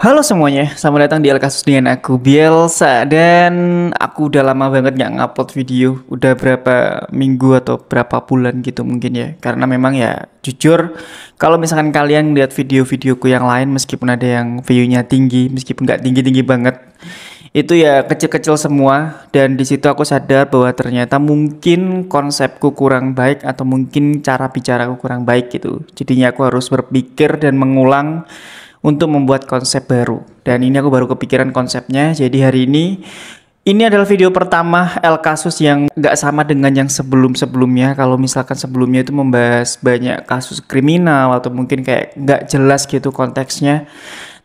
Halo semuanya, selamat datang di El Kasus dengan aku Bielsa. Dan aku udah lama banget nggak ngupload video. Udah berapa minggu atau berapa bulan gitu mungkin ya. Karena memang ya jujur, kalau misalkan kalian lihat video-videoku yang lain, meskipun ada yang view-nya tinggi, meskipun nggak tinggi-tinggi banget, itu ya kecil-kecil semua. Dan di situ aku sadar bahwa ternyata mungkin konsepku kurang baik atau mungkin cara bicaraku kurang baik gitu. Jadinya aku harus berpikir dan mengulang untuk membuat konsep baru. Dan ini aku baru kepikiran konsepnya. Jadi hari ini adalah video pertama El Kasus yang nggak sama dengan yang sebelum-sebelumnya. Kalau misalkan sebelumnya itu membahas banyak kasus kriminal atau mungkin kayak nggak jelas gitu konteksnya.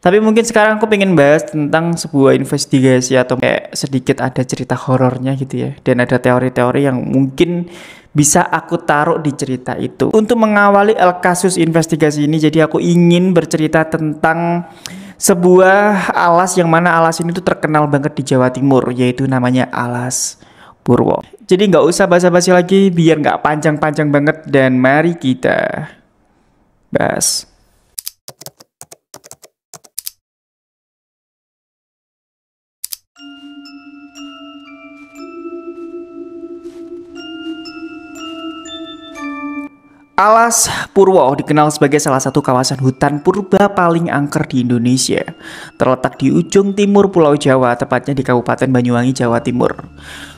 Tapi mungkin sekarang aku pengen bahas tentang sebuah investigasi atau kayak sedikit ada cerita horornya gitu ya. Dan ada teori-teori yang mungkin bisa aku taruh di cerita itu. Untuk mengawali kasus investigasi ini, jadi aku ingin bercerita tentang sebuah alas yang mana alas ini tuh terkenal banget di Jawa Timur, yaitu namanya Alas Purwo. Jadi nggak usah basa-basi lagi, biar nggak panjang-panjang banget, dan mari kita bahas. Alas Purwo dikenal sebagai salah satu kawasan hutan purba paling angker di Indonesia. Terletak di ujung timur Pulau Jawa, tepatnya di Kabupaten Banyuwangi, Jawa Timur.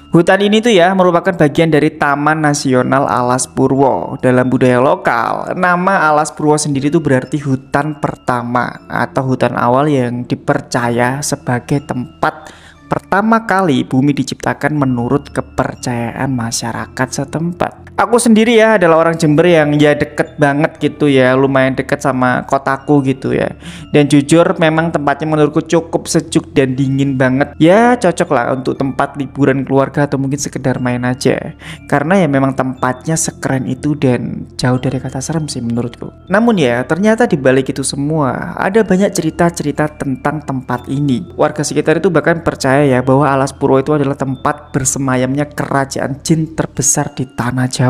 Hutan ini tuh ya merupakan bagian dari Taman Nasional Alas Purwo. Dalam budaya lokal, nama Alas Purwo sendiri tuh berarti hutan pertama atau hutan awal yang dipercaya sebagai tempat pertama kali bumi diciptakan menurut kepercayaan masyarakat setempat. Aku sendiri ya adalah orang Jember yang ya deket banget gitu ya, lumayan deket sama kotaku gitu ya. Dan jujur memang tempatnya menurutku cukup sejuk dan dingin banget. Ya cocok lah untuk tempat liburan keluarga atau mungkin sekedar main aja. Karena ya memang tempatnya sekeren itu dan jauh dari kata serem sih menurutku. Namun ya ternyata di balik itu semua ada banyak cerita-cerita tentang tempat ini. Warga sekitar itu bahkan percaya ya bahwa Alas Purwo itu adalah tempat bersemayamnya kerajaan jin terbesar di tanah Jawa.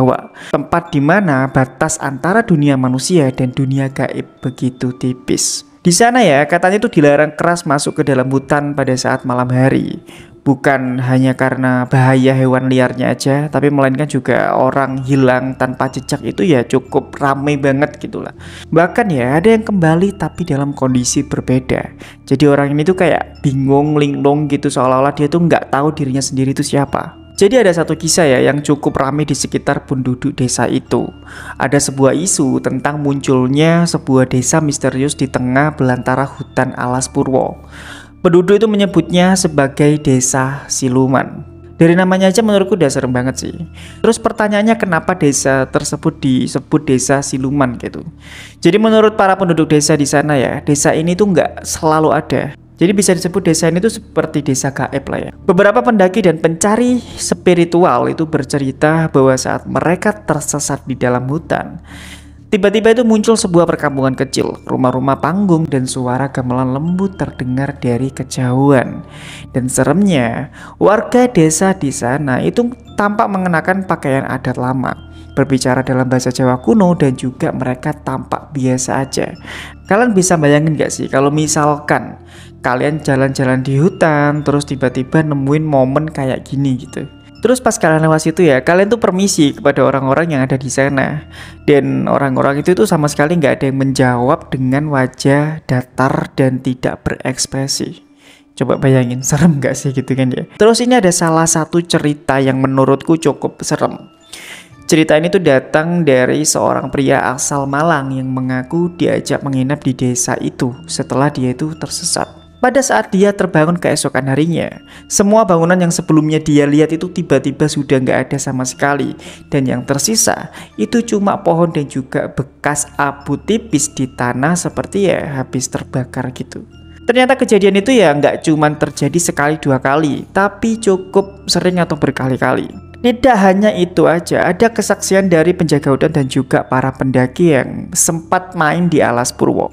Tempat di mana batas antara dunia manusia dan dunia gaib begitu tipis. Di sana ya katanya itu dilarang keras masuk ke dalam hutan pada saat malam hari. Bukan hanya karena bahaya hewan liarnya aja, tapi melainkan juga orang hilang tanpa jejak itu ya cukup ramai banget gitulah. Bahkan ya ada yang kembali tapi dalam kondisi berbeda. Jadi orang ini tuh kayak bingung, linglung gitu, seolah-olah dia tuh nggak tahu dirinya sendiri itu siapa. Jadi ada satu kisah ya yang cukup ramai di sekitar penduduk desa itu. Ada sebuah isu tentang munculnya sebuah desa misterius di tengah belantara hutan Alas Purwo. Penduduk itu menyebutnya sebagai desa siluman. Dari namanya aja menurutku udah serem banget sih. Terus pertanyaannya kenapa desa tersebut disebut desa siluman gitu. Jadi menurut para penduduk desa di sana ya, desa ini tuh nggak selalu ada. Jadi bisa disebut desa ini tuh seperti desa gaib lah ya. Beberapa pendaki dan pencari spiritual itu bercerita bahwa saat mereka tersesat di dalam hutan, tiba-tiba itu muncul sebuah perkampungan kecil, rumah-rumah panggung dan suara gamelan lembut terdengar dari kejauhan. Dan seremnya, warga desa di sana itu tampak mengenakan pakaian adat lama, berbicara dalam bahasa Jawa kuno, dan juga mereka tampak biasa aja. Kalian bisa bayangin gak sih kalau misalkan kalian jalan-jalan di hutan terus tiba-tiba nemuin momen kayak gini gitu. Terus pas kalian lewat situ ya, kalian tuh permisi kepada orang-orang yang ada di sana. Dan orang-orang itu tuh sama sekali nggak ada yang menjawab dengan wajah datar dan tidak berekspresi. Coba bayangin, serem nggak sih gitu kan ya. Terus ini ada salah satu cerita yang menurutku cukup serem. Cerita ini tuh datang dari seorang pria asal Malang yang mengaku diajak menginap di desa itu setelah dia itu tersesat. Pada saat dia terbangun keesokan harinya, semua bangunan yang sebelumnya dia lihat itu tiba-tiba sudah nggak ada sama sekali. Dan yang tersisa itu cuma pohon dan juga bekas abu tipis di tanah seperti ya habis terbakar gitu. Ternyata kejadian itu ya nggak cuma terjadi sekali dua kali, tapi cukup sering atau berkali-kali. Tidak hanya itu aja, ada kesaksian dari penjaga hutan dan juga para pendaki yang sempat main di alas Purwo.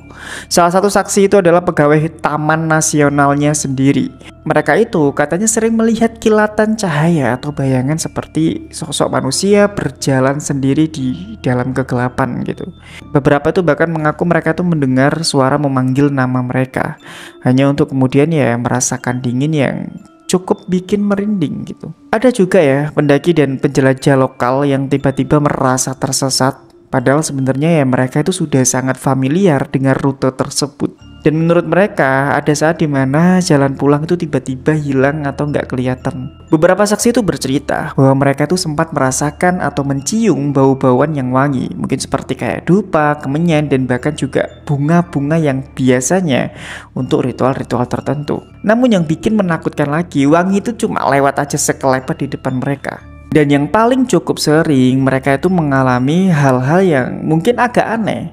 Salah satu saksi itu adalah pegawai Taman Nasionalnya sendiri. Mereka itu katanya sering melihat kilatan cahaya atau bayangan seperti sosok manusia berjalan sendiri di dalam kegelapan gitu. Beberapa itu bahkan mengaku mereka itu mendengar suara memanggil nama mereka, hanya untuk kemudian ya merasakan dingin yang cukup bikin merinding gitu. Ada juga ya pendaki dan penjelajah lokal yang tiba-tiba merasa tersesat, padahal sebenarnya ya mereka itu sudah sangat familiar dengan rute tersebut. Dan menurut mereka ada saat dimana jalan pulang itu tiba-tiba hilang atau nggak kelihatan. Beberapa saksi itu bercerita bahwa mereka itu sempat merasakan atau mencium bau-bauan yang wangi, mungkin seperti kayak dupa, kemenyan, dan bahkan juga bunga-bunga yang biasanya untuk ritual-ritual tertentu. Namun yang bikin menakutkan lagi, wangi itu cuma lewat aja sekelebat di depan mereka. Dan yang paling cukup sering mereka itu mengalami hal-hal yang mungkin agak aneh.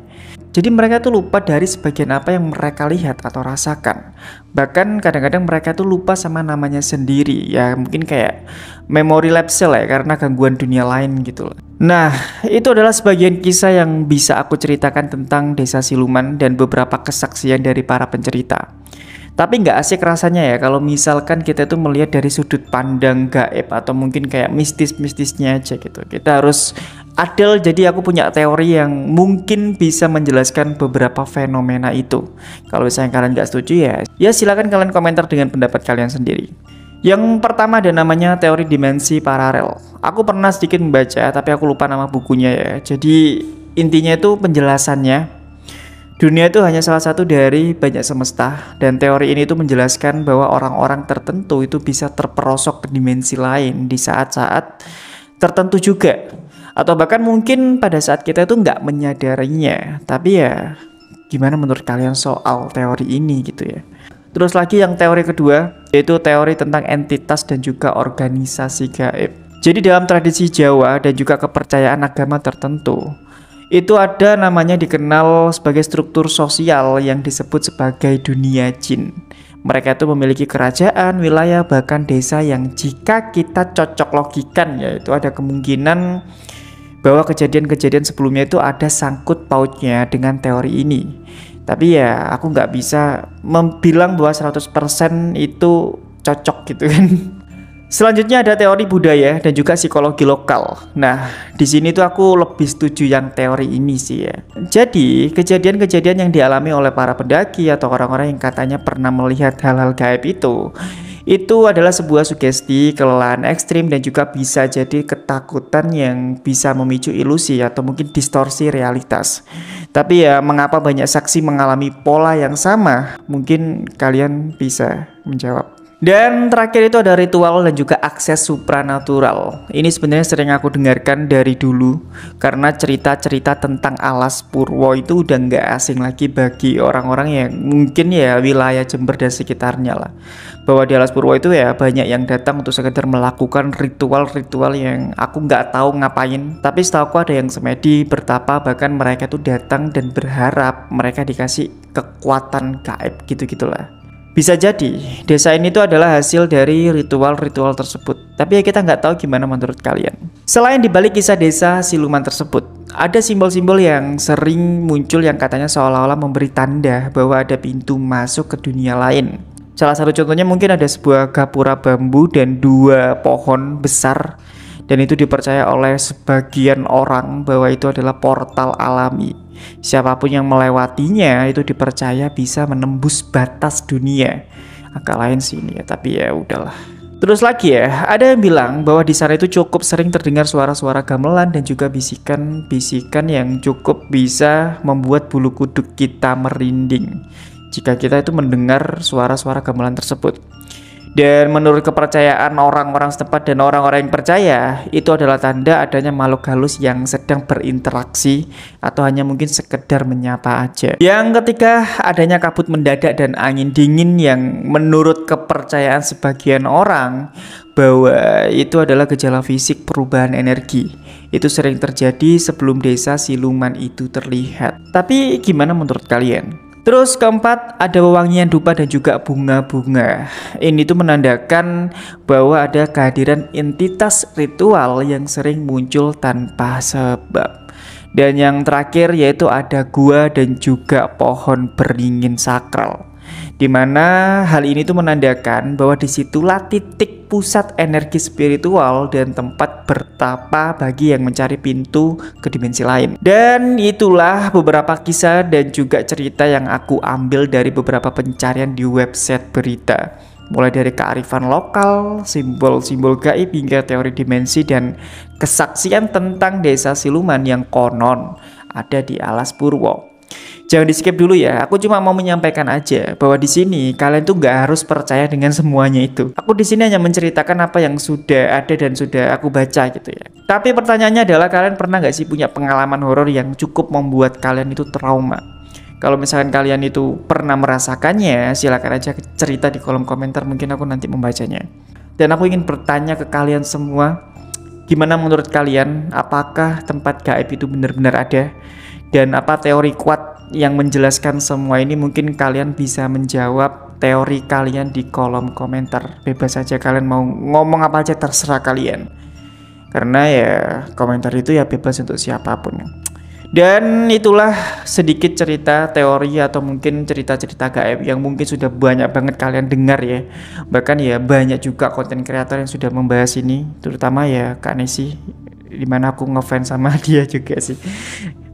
Jadi mereka tuh lupa dari sebagian apa yang mereka lihat atau rasakan. Bahkan kadang-kadang mereka tuh lupa sama namanya sendiri. Ya mungkin kayak memory lapse lah ya, karena gangguan dunia lain gitu loh. Nah, itu adalah sebagian kisah yang bisa aku ceritakan tentang Desa Siluman dan beberapa kesaksian dari para pencerita. Tapi nggak asik rasanya ya kalau misalkan kita tuh melihat dari sudut pandang gaib atau mungkin kayak mistis-mistisnya aja gitu. Kita harus adil, jadi aku punya teori yang mungkin bisa menjelaskan beberapa fenomena itu. Kalau misalnya kalian nggak setuju ya silakan kalian komentar dengan pendapat kalian sendiri. Yang pertama ada namanya teori dimensi paralel. Aku pernah sedikit membaca tapi aku lupa nama bukunya ya. Jadi intinya itu penjelasannya, dunia itu hanya salah satu dari banyak semesta, dan teori ini tuh menjelaskan bahwa orang-orang tertentu itu bisa terperosok ke dimensi lain di saat-saat tertentu juga, atau bahkan mungkin pada saat kita itu nggak menyadarinya. Tapi ya gimana menurut kalian soal teori ini gitu ya. Terus lagi yang teori kedua, yaitu teori tentang entitas dan juga organisasi gaib. Jadi dalam tradisi Jawa dan juga kepercayaan agama tertentu, itu ada namanya dikenal sebagai struktur sosial yang disebut sebagai dunia jin. Mereka itu memiliki kerajaan, wilayah, bahkan desa yang jika kita cocok logikan yaitu ada kemungkinan bahwa kejadian-kejadian sebelumnya itu ada sangkut pautnya dengan teori ini. Tapi ya aku nggak bisa bilang bahwa 100% itu cocok gitu kan. Selanjutnya ada teori budaya dan juga psikologi lokal. Nah, di sini tuh aku lebih setuju yang teori ini sih ya. Jadi, kejadian-kejadian yang dialami oleh para pendaki atau orang-orang yang katanya pernah melihat hal-hal gaib itu adalah sebuah sugesti, kelelahan ekstrim, dan juga bisa jadi ketakutan yang bisa memicu ilusi atau mungkin distorsi realitas. Tapi ya, mengapa banyak saksi mengalami pola yang sama? Mungkin kalian bisa menjawab. Dan terakhir itu ada ritual dan juga akses supranatural. Ini sebenarnya sering aku dengarkan dari dulu, karena cerita-cerita tentang alas Purwo itu udah nggak asing lagi bagi orang-orang yang mungkin ya wilayah Jember dan sekitarnya lah. Bahwa di alas Purwo itu ya banyak yang datang untuk sekedar melakukan ritual-ritual yang aku nggak tahu ngapain. Tapi setahu aku ada yang semedi, bertapa, bahkan mereka tuh datang dan berharap mereka dikasih kekuatan gaib gitu-gitulah. Bisa jadi desa ini tuh adalah hasil dari ritual-ritual tersebut. Tapi ya kita nggak tahu gimana menurut kalian. Selain dibalik kisah desa siluman tersebut, ada simbol-simbol yang sering muncul yang katanya seolah-olah memberi tanda bahwa ada pintu masuk ke dunia lain. Salah satu contohnya mungkin ada sebuah gapura bambu dan 2 pohon besar. Dan itu dipercaya oleh sebagian orang bahwa itu adalah portal alami. Siapapun yang melewatinya itu dipercaya bisa menembus batas dunia. Agak lain sih ini ya, tapi ya udahlah. Terus lagi ya, ada yang bilang bahwa di sana itu cukup sering terdengar suara-suara gamelan dan juga bisikan-bisikan yang cukup bisa membuat bulu kuduk kita merinding jika kita itu mendengar suara-suara gamelan tersebut. Dan menurut kepercayaan orang-orang setempat dan orang-orang yang percaya, itu adalah tanda adanya makhluk halus yang sedang berinteraksi atau hanya mungkin sekedar menyapa aja. Yang ketiga, adanya kabut mendadak dan angin dingin yang menurut kepercayaan sebagian orang bahwa itu adalah gejala fisik perubahan energi. Itu sering terjadi sebelum desa siluman itu terlihat. Tapi gimana menurut kalian? Terus keempat, ada wewangian dupa dan juga bunga-bunga. Ini tuh menandakan bahwa ada kehadiran entitas ritual yang sering muncul tanpa sebab. Dan yang terakhir yaitu ada gua dan juga pohon beringin sakral. Dimana hal ini tuh menandakan bahwa disitulah titik pusat energi spiritual dan tempat bertapa bagi yang mencari pintu ke dimensi lain. Dan itulah beberapa kisah dan juga cerita yang aku ambil dari beberapa pencarian di website berita. Mulai dari kearifan lokal, simbol-simbol gaib hingga teori dimensi dan kesaksian tentang desa siluman yang konon ada di Alas Purwo. Jangan di skip dulu ya, aku cuma mau menyampaikan aja bahwa di sini kalian tuh nggak harus percaya dengan semuanya itu. Aku di sini hanya menceritakan apa yang sudah ada dan sudah aku baca gitu ya. Tapi pertanyaannya adalah kalian pernah nggak sih punya pengalaman horor yang cukup membuat kalian itu trauma? Kalau misalkan kalian itu pernah merasakannya, silakan aja cerita di kolom komentar, mungkin aku nanti membacanya. Dan aku ingin bertanya ke kalian semua, gimana menurut kalian? Apakah tempat gaib itu benar-benar ada? Dan apa teori kuat yang menjelaskan semua ini? Mungkin kalian bisa menjawab teori kalian di kolom komentar. Bebas aja kalian mau ngomong apa aja, terserah kalian. Karena ya komentar itu ya bebas untuk siapapun. Dan itulah sedikit cerita teori atau mungkin cerita-cerita gaib yang mungkin sudah banyak banget kalian dengar ya. Bahkan ya banyak juga konten kreator yang sudah membahas ini, terutama ya Kak Nesi, dimana aku ngefans sama dia juga sih.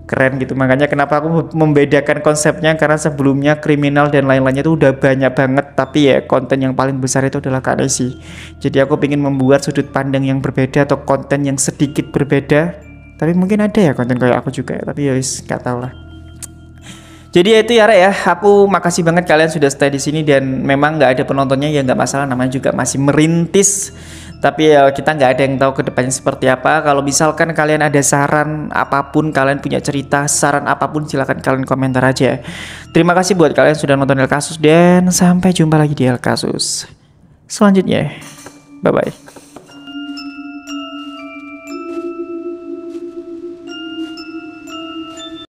Keren gitu, makanya kenapa aku membedakan konsepnya, karena sebelumnya kriminal dan lain-lainnya itu udah banyak banget, tapi ya konten yang paling besar itu adalah Kak Nesi. Jadi aku ingin membuat sudut pandang yang berbeda atau konten yang sedikit berbeda, tapi mungkin ada ya konten kayak aku juga ya, tapi ya wis gak tau lah. Jadi ya itu ya Rek ya, aku makasih banget kalian sudah stay di sini, dan memang nggak ada penontonnya ya nggak masalah, namanya juga masih merintis. Tapi ya kita nggak ada yang tahu kedepannya seperti apa. Kalau misalkan kalian ada saran apapun, kalian punya cerita, saran apapun, silahkan kalian komentar aja. Terima kasih buat kalian sudah nonton El Kasus, dan sampai jumpa lagi di El Kasus selanjutnya. Bye bye.